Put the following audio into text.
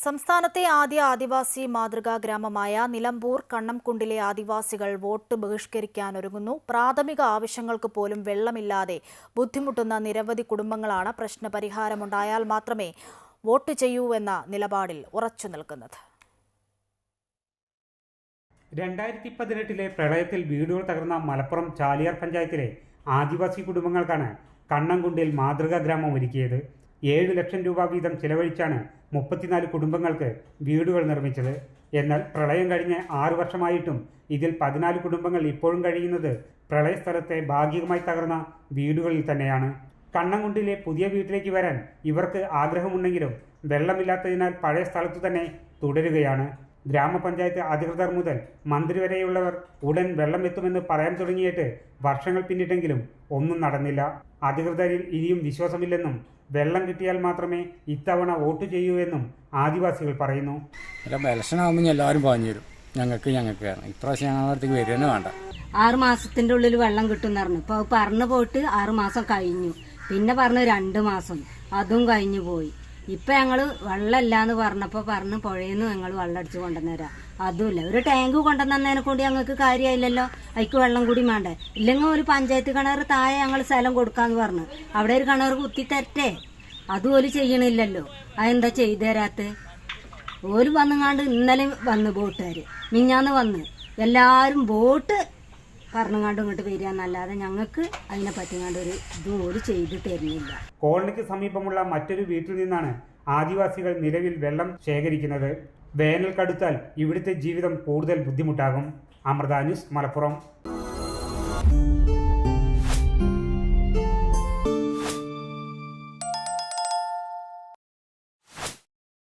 സംസ്ഥാനത്തെ ആദ്യ ആദിവാസി മാതൃകാ ഗ്രാമമായ നിലമ്പൂർ കണ്ണംകുണ്ടിലെ ആദിവാസികൾ വോട്ട് ബഹിഷ്കരിക്കാനൊരുങ്ങുന്നു. പ്രാഥമിക ആവശ്യങ്ങൾക്ക് പോലും വെള്ളമില്ലാതെ ബുദ്ധിമുട്ടുന്ന നിരവധി കുടുംബങ്ങളാണ് പ്രശ്നപരിഹാരമുണ്ടായാൽ മാത്രമേ വോട്ട് ചെയ്യൂ എന്ന നിലപാടിൽ ഉറച്ചു നിൽക്കുന്നത്. 2018 പ്രളയത്തിൽ വീടുകൾ തകർന്ന മലപ്പുറം ചാലിയാർ പഞ്ചായത്തിലെ ആദിവാസി കുടുംബങ്ങൾക്കാണ് കണ്ണംകുണ്ടിൽ മാതൃകാ ഗ്രാമം ഒരുക്കിയത്. 7 ലക്ഷം രൂപ വീതം ചെലവഴിച്ചാണ് 34 കുടുംബങ്ങൾക്ക് വീടുകൾ നിർമ്മിച്ചത്. എന്നാൽ പ്രളയം കഴിഞ്ഞ് 6 വർഷമായിട്ടും ഇതിൽ 14 കുടുംബങ്ങൾ ഇപ്പോഴും കഴിയുന്നത് പ്രളയസ്ഥലത്തെ ഭാഗികമായി തകർന്ന വീടുകളിൽ തന്നെയാണ്. കണ്ണംകുണ്ടിലെ പുതിയ വീട്ടിലേക്ക് വരാൻ ഇവർക്ക് ആഗ്രഹമുണ്ടെങ്കിലും വെള്ളമില്ലാത്തതിനാൽ പഴയ സ്ഥലത്തു തന്നെ തുടരുകയാണ്. ഗ്രാമപഞ്ചായത്ത് അധികൃതർ മുതൽ മന്ത്രി വരെയുള്ളവർ ഉടൻ വെള്ളം എത്തുമെന്ന് പറയാൻ തുടങ്ങിയിട്ട് വർഷങ്ങൾ പിന്നിട്ടെങ്കിലും ഒന്നും നടന്നില്ല. അധികൃതരിൽ ഇനിയും വിശ്വാസമില്ലെന്നും വെള്ളം കിട്ടിയാൽ മാത്രമേ ഇത്തവണ വോട്ട് ചെയ്യൂ എന്നും ആദിവാസികൾ പറയുന്നു. ഇലക്ഷൻ ആകുമ്പോൾ എല്ലാവരും പറഞ്ഞു തരും. ഞങ്ങൾക്ക് ഇപ്രാവശ്യം ഞങ്ങളടുത്തേക്ക് വരിക തന്നെ വേണ്ട. 6 മാസത്തിന്റെ ഉള്ളിൽ വെള്ളം കിട്ടും പറഞ്ഞു. ഇപ്പൊ പറഞ്ഞു പോയിട്ട് 6 മാസം കഴിഞ്ഞു. പിന്നെ പറഞ്ഞു 2 മാസം, അതും കഴിഞ്ഞു പോയി. ഇപ്പൊ ഞങ്ങള് വെള്ളമില്ലാന്ന് പറഞ്ഞപ്പോ പറഞ്ഞു പുഴയിന്ന് ഞങ്ങൾ വെള്ളം അടിച്ചു കൊണ്ടുവന്നേരാ. അതുമില്ല, ഒരു ടാങ്ക് കൊണ്ടുവന്നതിനെ കൊണ്ട് ഞങ്ങൾക്ക് കാര്യമായില്ലല്ലോ. അതിക്ക് വെള്ളം കൂടി വേണ്ടേ? ഇല്ലെങ്കിൽ ഒരു പഞ്ചായത്ത് കിണർ താഴെ ഞങ്ങൾ സ്ഥലം കൊടുക്കാന്ന് പറഞ്ഞു. അവിടെ ഒരു കിണർ കുത്തി തരട്ടെ, അതുപോലെ ചെയ്യണില്ലല്ലോ. അതെന്താ ചെയ്തു തരാത്ത? ഓല് വന്നുങ്ങാണ്ട് ഇന്നലെ വന്ന് ബോട്ടുകാര് മിഞ്ഞാന്ന് വന്ന് എല്ലാരും ബോട്ട് പറഞ്ഞുങ്ങാണ്ട് ഇങ്ങോട്ട് വരിക എന്നല്ലാതെ ഞങ്ങൾക്ക് അതിനെ പറ്റിങ്ങാണ്ട് ഒരു ഇതുപോലും ചെയ്ത് തരുന്നില്ല. കോളനിക്ക് സമീപമുള്ള മറ്റൊരു വീട്ടിൽ നിന്നാണ് ആദിവാസികൾ നിലവിൽ വെള്ളം ശേഖരിക്കുന്നത്. വേനൽ കടുത്താൽ ഇവിടുത്തെ ജീവിതം കൂടുതൽ ബുദ്ധിമുട്ടാകും. അമൃത ന്യൂസ്, മലപ്പുറം.